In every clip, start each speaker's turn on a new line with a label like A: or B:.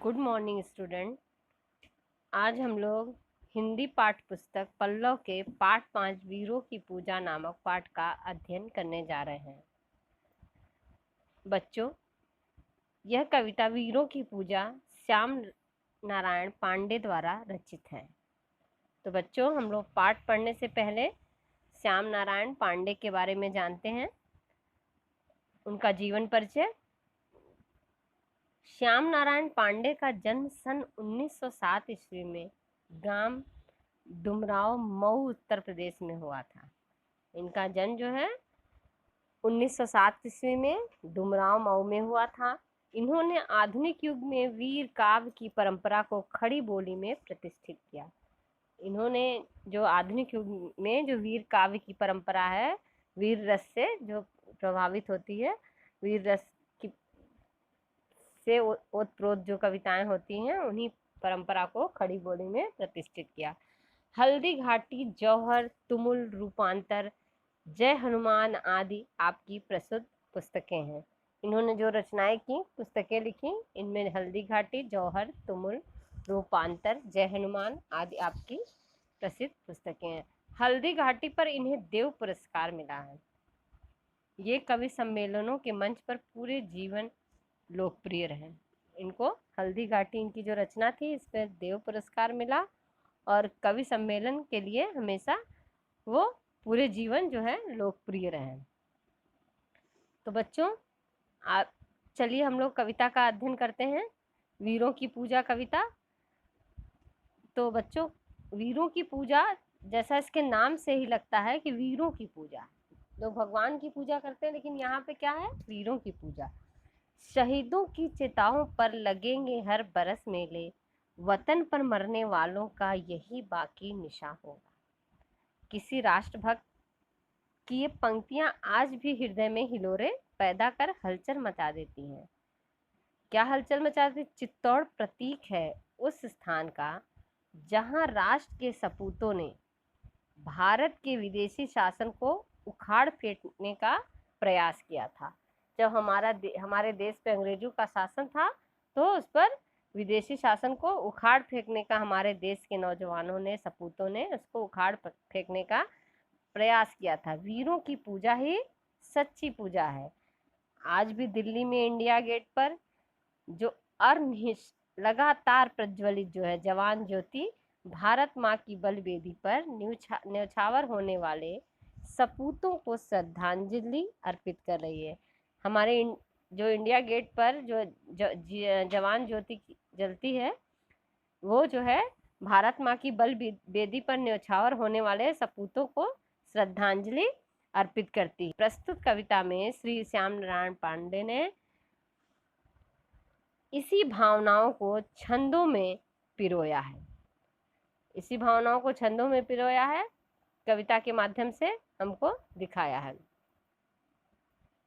A: Good morning student. आज हम लोग हिंदी पाठ पुस्तक पल्लव के पाठ 5 वीरों की पूजा नामक पाठ का अध्ययन करने जा रहे हैं। बच्चों, यह कविता वीरों की पूजा श्याम नारायण पांडे द्वारा रचित है। तो बच्चों, हम लोग पाठ पढ़ने से पहले श्याम नारायण पांडे के बारे में जानते हैं। उनका जीवन परिचय। श्याम नारायण पांडे का जन्म सन 1907 ईस्वी में गांव डुमराव मऊ उत्तर प्रदेश में हुआ था। इनका जन्म जो है 1907 ईस्वी में डुमराव मऊ में हुआ था। इन्होंने आधुनिक युग में वीर काव्य की परंपरा को खड़ी बोली में प्रतिष्ठित किया। इन्होंने जो आधुनिक युग में जो वीर काव्य की परंपरा है, वीर रस से जो प्रभावित होती है, वीर रस की से ओतप्रोत जो कविताएं होती हैं, उन्हीं परंपरा को खड़ी बोली में प्रतिष्ठित किया। हल्दी घाटी, जौहर, तुमुल, रूपांतर, जय हनुमान आदि आपकी प्रसिद्ध पुस्तकें हैं। इन्होंने जो रचनाएं की, पुस्तकें लिखी, इनमें हल्दी घाटी, जौहर, तुमुल, रूपांतर, जय हनुमान आदि आपकी प्रसिद्ध पुस्तकें हैं। हल्दी घाटी पर इन्हें देव पुरस्कार मिला है। ये कवि सम्मेलनों के मंच पर पूरे जीवन लोकप्रिय रहे। इनको हल्दी घाटी, इनकी जो रचना थी, इस पर देव पुरस्कार मिला और कवि सम्मेलन के लिए हमेशा वो पूरे जीवन जो है लोकप्रिय रहे। तो बच्चों, आप चलिए हम लोग कविता का अध्ययन करते हैं। वीरों की पूजा कविता। तो बच्चों, वीरों की पूजा, जैसा इसके नाम से ही लगता है कि वीरों की पूजा, लोग भगवान की पूजा करते हैं, लेकिन यहाँ पे क्या है? वीरों की पूजा। शहीदों की चिताओं पर लगेंगे हर बरस मेले, वतन पर मरने वालों का यही बाकी निशा होगा। किसी राष्ट्रभक्त की ये पंक्तियां आज भी हृदय में हिलोरे पैदा कर हलचल मचा देती हैं। क्या हलचल मचा देती? चित्तौड़ प्रतीक है उस स्थान का जहां राष्ट्र के सपूतों ने भारत के विदेशी शासन को उखाड़ फेंकने का प्रयास किया था। जब हमारे देश पे अंग्रेजों का शासन था, तो उस पर विदेशी शासन को उखाड़ फेंकने का हमारे देश के नौजवानों ने, सपूतों ने उसको उखाड़ फेंकने का प्रयास किया था। वीरों की पूजा ही सच्ची पूजा है। आज भी दिल्ली में इंडिया गेट पर जो अर्धनिश लगातार प्रज्वलित जो है जवान ज्योति, भारत माँ की बलवेदी पर न्यौछावर होने वाले सपूतों को श्रद्धांजलि अर्पित कर रही है। हमारे जो इंडिया गेट पर जवान ज्योति जलती है, वो जो है भारत माँ की बल वेदी पर न्यौछावर होने वाले सपूतों को श्रद्धांजलि अर्पित करती है। प्रस्तुत कविता में श्री श्याम नारायण पांडे ने इसी भावनाओं को छंदों में पिरोया है। इसी भावनाओं को छंदों में पिरोया है, कविता के माध्यम से हमको दिखाया है।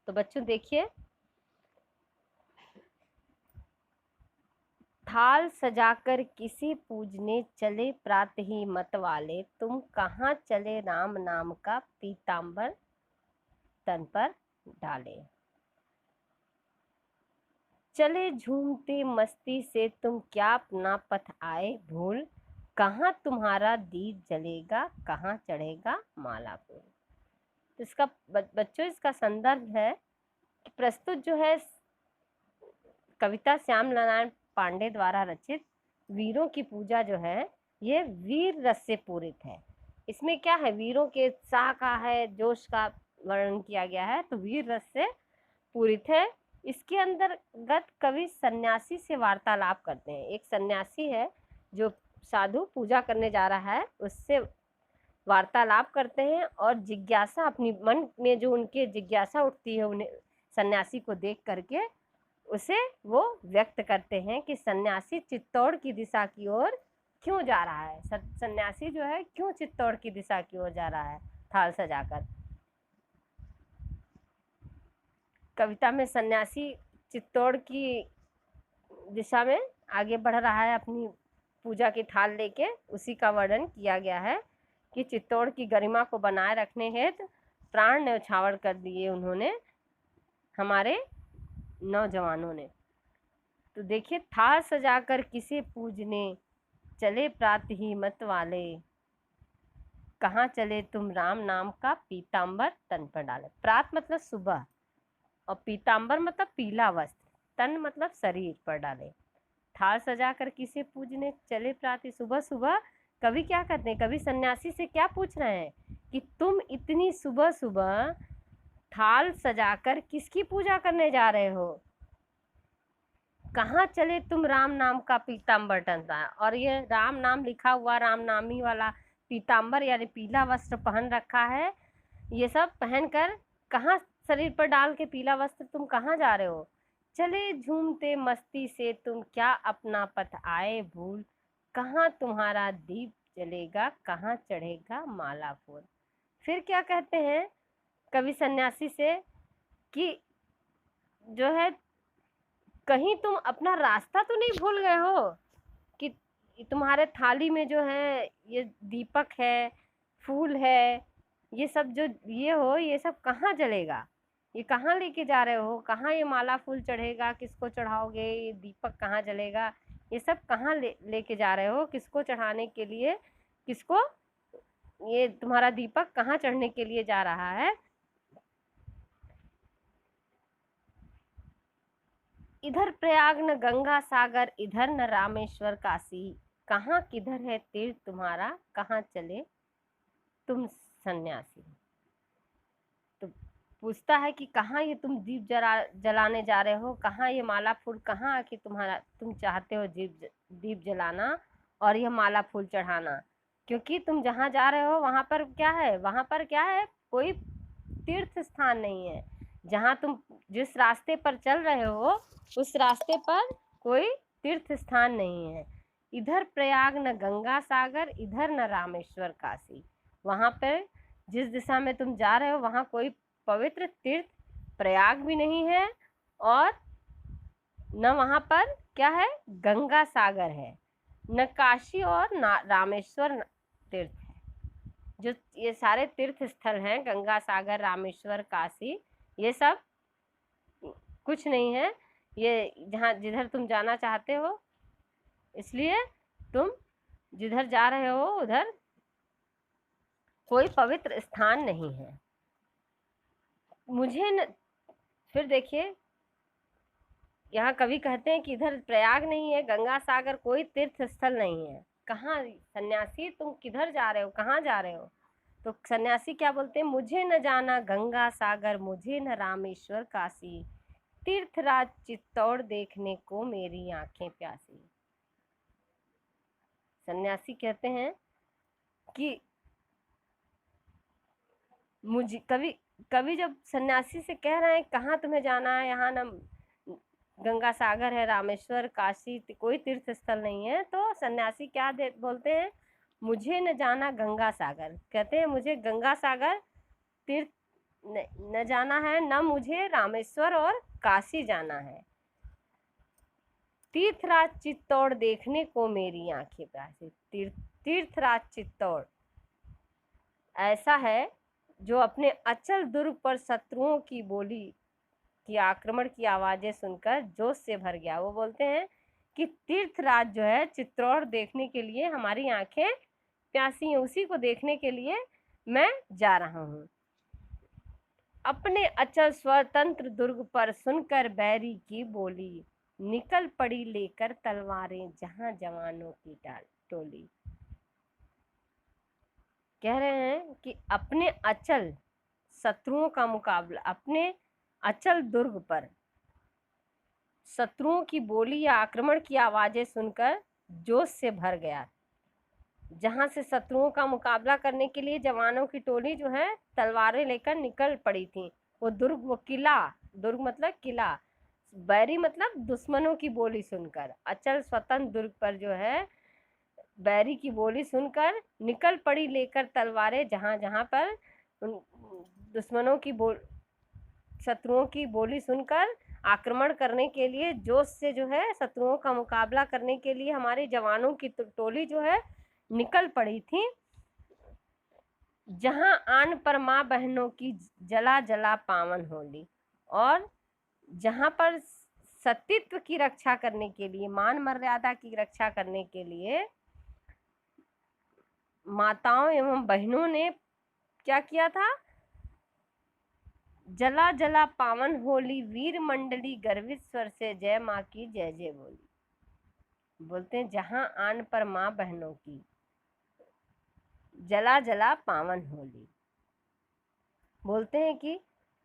A: तो बच्चों देखिए, थाल सजाकर किसी पूजने चले प्रात ही मत वाले, तुम कहाँ चले राम नाम का पीतांबर तन पर डाले। चले झूमते मस्ती से तुम क्या अपना पथ आए भूल, कहाँ तुम्हारा दीप जलेगा, कहाँ चढ़ेगा माला फूल। तो इसका बच्चों, इसका संदर्भ है कि प्रस्तुत जो है कविता श्याम नारायण पांडे द्वारा रचित वीरों की पूजा जो है, ये वीर रस से पूरित है। इसमें क्या है? वीरों के उत्साह का है, जोश का वर्णन किया गया है, तो वीर रस से पूरित है। इसके अंतर्गत कवि सन्यासी से वार्तालाप करते हैं। एक सन्यासी है जो साधु पूजा करने जा रहा है, उससे वार्तालाप करते हैं और जिज्ञासा, अपनी मन में जो उनके जिज्ञासा उठती है उन्हें सन्यासी को देख करके, उसे वो व्यक्त करते हैं कि सन्यासी चित्तौड़ की दिशा की ओर क्यों जा रहा है। सन्यासी जो है क्यों चित्तौड़ की दिशा की ओर जा रहा है थाल सजाकर। कविता में सन्यासी चित्तौड़ की दिशा में आगे बढ़ रहा है अपनी पूजा की थाल लेके। उसी का वर्णन किया गया है कि चित्तौड़ की गरिमा को बनाए रखने हेतु प्राण न्यौछावर कर दिए उन्होंने, हमारे नौजवानों ने। तो देखिए, थाल सजाकर किसे पूजने चले प्रात ही मत वाले, कहाँ चले तुम राम नाम का पीताम्बर तन पर डाले। प्रात मतलब सुबह, और पीताम्बर मतलब पीला वस्त्र, तन मतलब शरीर पर डाले। थाल सजाकर किसे पूजने चले प्रात, सुबह सुबह। कवि क्या कहते हैं, कवि सन्यासी से क्या पूछ रहे हैं कि तुम इतनी सुबह सुबह थाल सजाकर किसकी पूजा करने जा रहे हो, कहाँ चले तुम राम नाम का पीताम्बर टंगा। और ये राम नाम लिखा हुआ, राम नामी वाला पीताम्बर यानी पीला वस्त्र पहन रखा है, ये सब पहनकर कहाँ शरीर पर डाल के पीला वस्त्र तुम कहाँ जा रहे हो। चले झूमते मस्ती से तुम क्या अपना पथ आए भूल, कहाँ तुम्हारा दीप जलेगा कहाँ चढ़ेगा माला फूल। फिर क्या कहते हैं कवि सन्यासी से कि जो है कहीं तुम अपना रास्ता तो नहीं भूल गए हो, कि तुम्हारे थाली में जो है ये दीपक है, फूल है, ये सब जो ये हो, ये सब कहाँ जलेगा, ये कहाँ लेके जा रहे हो, कहाँ ये माला फूल चढ़ेगा, किसको चढ़ाओगे, ये दीपक कहाँ जलेगा, ये सब कहाँ लेके जा रहे हो, किसको चढ़ाने के लिए, किसको, ये तुम्हारा दीपक कहाँ चढ़ने के लिए जा रहा है। इधर प्रयाग न गंगा सागर, इधर न रामेश्वर काशी, कहाँ किधर है तीर्थ तुम्हारा, कहाँ चले तुम सन्यासी। तो पूछता है कि कहाँ ये तुम दीप जलाने जा रहे हो, कहाँ ये माला फूल, कहाँ आके तुम्हारा तुम चाहते हो दीप जलाना और यह माला फूल चढ़ाना। क्योंकि तुम जहाँ जा रहे हो वहाँ पर क्या है, वहाँ पर क्या है, कोई तीर्थ स्थान नहीं है। जहाँ तुम जिस रास्ते पर चल रहे हो उस रास्ते पर कोई तीर्थ स्थान नहीं है। इधर प्रयाग न गंगा सागर, इधर न रामेश्वर काशी। वहाँ पर जिस दिशा में तुम जा रहे हो वहाँ कोई पवित्र तीर्थ प्रयाग भी नहीं है, और न वहाँ पर क्या है, गंगा सागर है, न काशी और न रामेश्वर तीर्थ है। जो ये सारे तीर्थ स्थल हैं, गंगा सागर, रामेश्वर, काशी, ये सब कुछ नहीं है। ये जहाँ जिधर तुम जाना चाहते हो, इसलिए तुम जिधर जा रहे हो उधर कोई पवित्र स्थान नहीं है। मुझे न फिर देखिए, यहाँ कवि कहते हैं कि इधर प्रयाग नहीं है, गंगा सागर, कोई तीर्थ स्थल नहीं है। कहाँ सन्यासी तुम किधर जा रहे हो, कहाँ जा रहे हो। तो सन्यासी क्या बोलते हैं, मुझे न जाना गंगा सागर, मुझे न रामेश्वर काशी, तीर्थराज चित्तौड़ देखने को मेरी आंखें प्यासी। सन्यासी कहते हैं कि मुझे कवि जब सन्यासी से कह रहे हैं कहाँ तुम्हें जाना है, यहाँ न गंगा सागर है, रामेश्वर, काशी, कोई तीर्थ स्थल नहीं है, तो सन्यासी क्या बोलते हैं, मुझे न जाना गंगा सागर। कहते हैं मुझे गंगा सागर तीर्थ न जाना है, न मुझे रामेश्वर और काशी जाना है। तीर्थराज चित्तौड़ देखने को मेरी आंखें प्यासी। तीर्थराज चित्तौड़ ऐसा है जो अपने अचल दुर्ग पर शत्रुओं की बोली की आक्रमण की आवाजें सुनकर जोश से भर गया। वो बोलते हैं कि तीर्थराज जो है चित्तौड़ देखने के लिए हमारी आंखें प्यासी हैं, उसी को देखने के लिए मैं जा रहा हूँ। अपने अचल स्वतंत्र दुर्ग पर सुनकर बैरी की बोली, निकल पड़ी लेकर तलवारें जहां जवानों की टोली। कह रहे हैं कि अपने अचल शत्रुओं का मुकाबला, अपने अचल दुर्ग पर शत्रुओं की बोली या आक्रमण की आवाजें सुनकर जोश से भर गया। जहां से शत्रुओं का मुकाबला करने के लिए जवानों की टोली जो है तलवारें लेकर निकल पड़ी थी। वो दुर्ग, वो किला, दुर्ग मतलब किला, बैरी मतलब दुश्मनों की बोली सुनकर, अचल स्वतंत्र दुर्ग पर जो है बैरी की बोली सुनकर निकल पड़ी लेकर तलवारें जहां जहां पर दुश्मनों की शत्रुओं की बोली सुनकर आक्रमण करने के लिए, जोश से जो है शत्रुओं का मुकाबला करने के लिए हमारे जवानों की टोली जो है निकल पड़ी थी। जहां आन पर माँ बहनों की जला जला पावन होली, और जहां पर सतीत्व की रक्षा करने के लिए, मान मर्यादा की रक्षा करने के लिए माताओं एवं बहनों ने क्या किया था? जला जला पावन होली, वीर मंडली गर्वित स्वर से जय माँ की जय जय बोली। बोलते हैं जहां आन पर माँ बहनों की जला जला पावन होली। बोलते हैं कि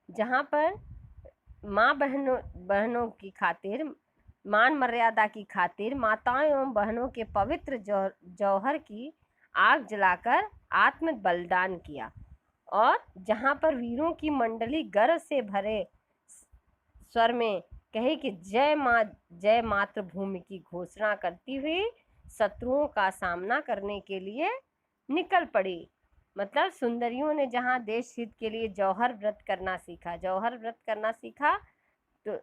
A: जहां पर माँ बहनों की खातिर, मान मर्यादा की खातिर माताओं एवं बहनों के पवित्र जौहर की आग जलाकर आत्म बलिदान किया, और जहां पर वीरों की मंडली गर्व से भरे स्वर में कहे कि जय माँ जय मातृभूमि की घोषणा करती हुई शत्रुओं का सामना करने के लिए निकल पड़ी। मतलब सुंदरियों ने जहां देश हित के लिए जौहर व्रत करना सीखा, जौहर व्रत करना सीखा, तो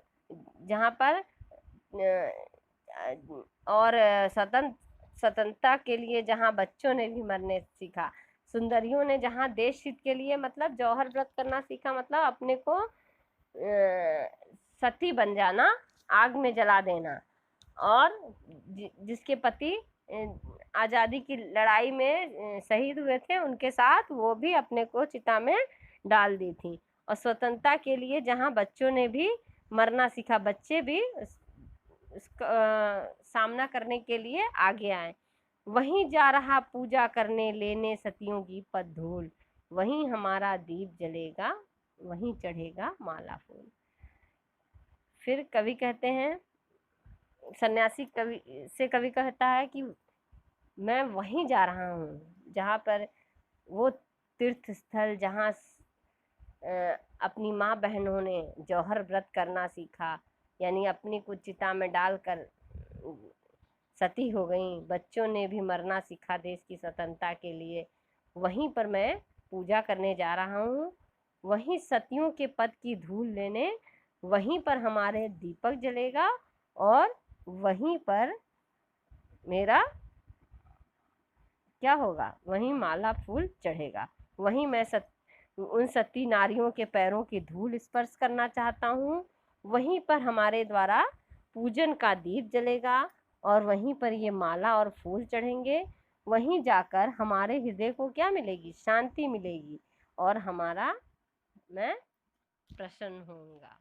A: जहां पर और स्वतंत्रता के लिए जहां बच्चों ने भी मरने सीखा, सुंदरियों ने जहां देश हित के लिए मतलब जौहर व्रत करना सीखा, मतलब अपने को सती बन जाना, आग में जला देना, और जिसके पति आज़ादी की लड़ाई में शहीद हुए थे उनके साथ वो भी अपने को चिता में डाल दी थी। और स्वतंत्रता के लिए जहां बच्चों ने भी मरना सीखा, बच्चे भी उसका सामना करने के लिए आगे आए। वहीं जा रहा पूजा करने लेने सतियों की पद धूल, वहीं हमारा दीप जलेगा, वहीं चढ़ेगा माला फूल। फिर कवि कहते हैं, सन्यासी कवि कहता है कि मैं वहीं जा रहा हूँ जहाँ पर वो तीर्थ स्थल जहाँ अपनी माँ बहनों ने जौहर व्रत करना सीखा, यानी अपनी को चिता में डालकर सती हो गई, बच्चों ने भी मरना सीखा देश की स्वतंत्रता के लिए, वहीं पर मैं पूजा करने जा रहा हूँ, वहीं सतियों के पद की धूल लेने, वहीं पर हमारे दीपक जलेगा, और वहीं पर मेरा क्या होगा, वहीं माला फूल चढ़ेगा, वहीं मैं उन सती नारियों के पैरों की धूल स्पर्श करना चाहता हूँ, वहीं पर हमारे द्वारा पूजन का दीप जलेगा, और वहीं पर ये माला और फूल चढ़ेंगे, वहीं जाकर हमारे हृदय को क्या मिलेगी, शांति मिलेगी, और मैं प्रसन्न होऊंगा।